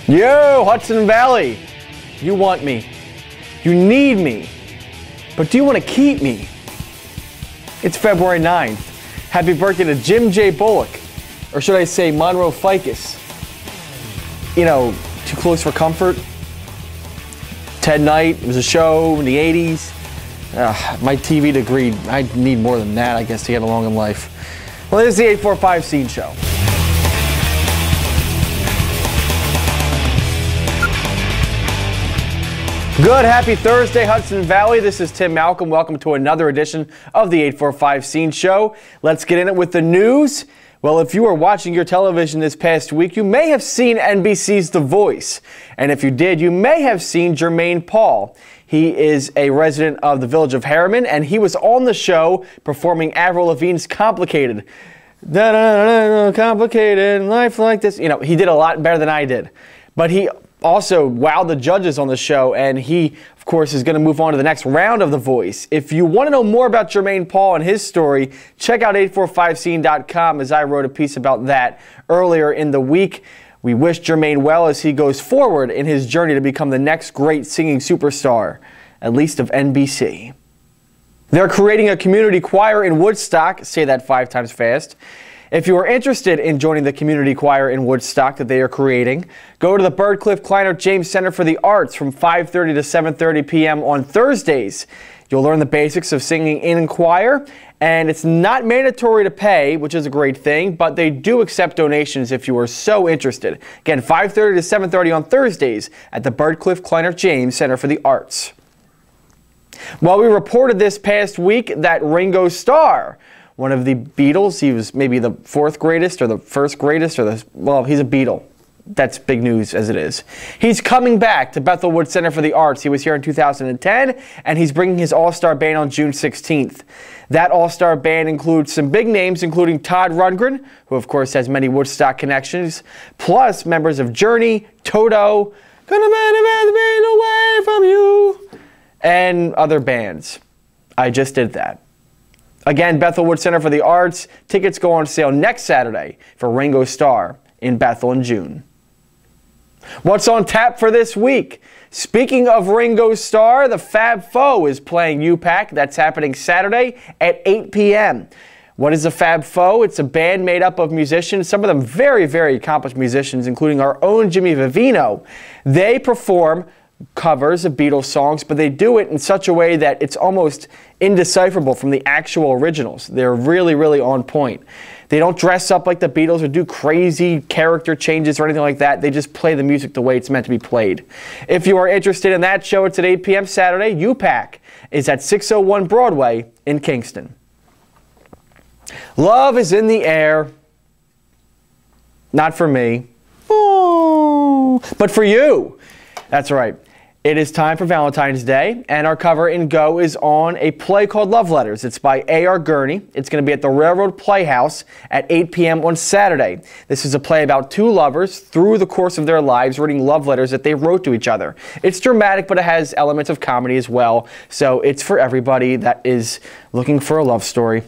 Yo, Hudson Valley. You want me. You need me. But do you want to keep me? It's February 9th. Happy birthday to Jim J. Bullock. Or should I say Monroe Ficus. You know, Too Close for Comfort. Ted Knight. It was a show in the 80s. My TV degree, I need more than that, I guess, to get along in life. Well, this is the 845 Scene Show. Good, happy Thursday, Hudson Valley. This is Tim Malcolm. Welcome to another edition of the 845 Scene Show. Let's get in it with the news. Well, if you were watching your television this past week, you may have seen NBC's The Voice. And if you did, you may have seen Jermaine Paul. He is a resident of the village of Harriman, and he was on the show performing Avril Lavigne's Complicated. Complicated, life like this. You know, he did a lot better than I did. But he also wowed the judges on the show, and he, of course, is going to move on to the next round of The Voice. If you want to know more about Jermaine Paul and his story, check out 845scene.com, as I wrote a piece about that earlier in the week. We wish Jermaine well as he goes forward in his journey to become the next great singing superstar, at least of NBC. They're creating a community choir in Woodstock. Say that 5 times fast. If you are interested in joining the community choir in Woodstock that they are creating, go to the Birdcliff Kleiner James Center for the Arts from 5:30 to 7:30 p.m. on Thursdays. You'll learn the basics of singing in choir, and it's not mandatory to pay, which is a great thing, but they do accept donations if you are so interested. Again, 5:30 to 7:30 on Thursdays at the Birdcliff Kleiner James Center for the Arts. Well, we reported this past week that Ringo Starr, one of the Beatles, he was maybe the 4th greatest or the 1st greatest, or well, he's a Beatle. That's big news as it is. He's coming back to Bethel Woods Center for the Arts. He was here in 2010, and he's bringing his all-star band on June 16th. That all-star band includes some big names, including Todd Rundgren, who of course has many Woodstock connections, plus members of Journey, Toto, Gonna be away from you, and other bands. I just did that. Again, Bethel Woods Center for the Arts. Tickets go on sale next Saturday for Ringo Starr in Bethel in June. What's on tap for this week? Speaking of Ringo Starr, the Fab Four is playing UPAC. That's happening Saturday at 8 p.m. What is the Fab Four? It's a band made up of musicians, some of them very, very accomplished musicians, including our own Jimmy Vivino. They perform covers of Beatles songs, but they do it in such a way that it's almost indecipherable from the actual originals. They're really, really on point. They don't dress up like the Beatles or do crazy character changes or anything like that. They just play the music the way it's meant to be played. If you are interested in that show, it's at 8 p.m. Saturday. UPAC is at 601 Broadway in Kingston. Love is in the air. Not for me. Oh, but for you. That's right. It is time for Valentine's Day, and our cover in Go is on a play called Love Letters. It's by A.R. Gurney. It's going to be at the Railroad Playhouse at 8 p.m. on Saturday. This is a play about 2 lovers through the course of their lives reading love letters that they wrote to each other. It's dramatic, but it has elements of comedy as well, so it's for everybody that is looking for a love story.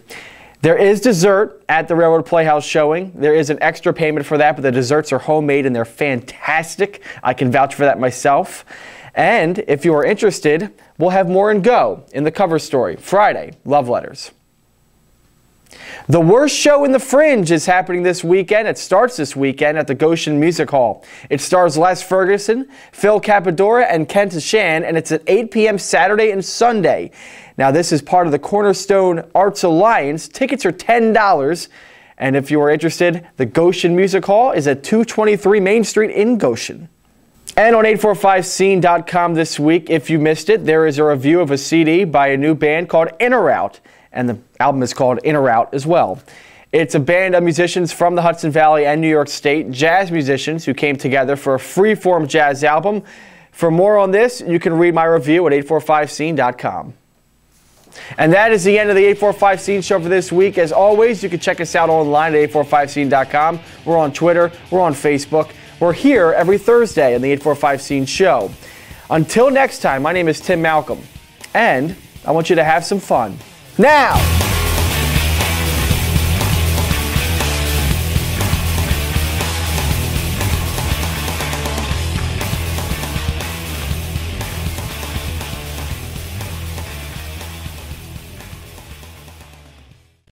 There is dessert at the Railroad Playhouse showing. There is an extra payment for that, but the desserts are homemade and they're fantastic. I can vouch for that myself. And if you are interested, we'll have more in Go in the cover story. Friday, Love Letters. The Worst Show in the Fringe is happening this weekend. It starts this weekend at the Goshen Music Hall. It stars Les Ferguson, Phil Capadora, and Kent Shan, and it's at 8 p.m. Saturday and Sunday. Now, this is part of the Cornerstone Arts Alliance. Tickets are $10. And if you are interested, the Goshen Music Hall is at 223 Main Street in Goshen. And on 845scene.com this week, if you missed it, there is a review of a CD by a new band called In or Out. And the album is called In or Out as well. It's a band of musicians from the Hudson Valley and New York State, jazz musicians who came together for a free-form jazz album. For more on this, you can read my review at 845scene.com. And that is the end of the 845 Scene Show for this week. As always, you can check us out online at 845scene.com. We're on Twitter. We're on Facebook. We're here every Thursday on the 845 Scene Show. Until next time, my name is Tim Malcolm, and I want you to have some fun. Now!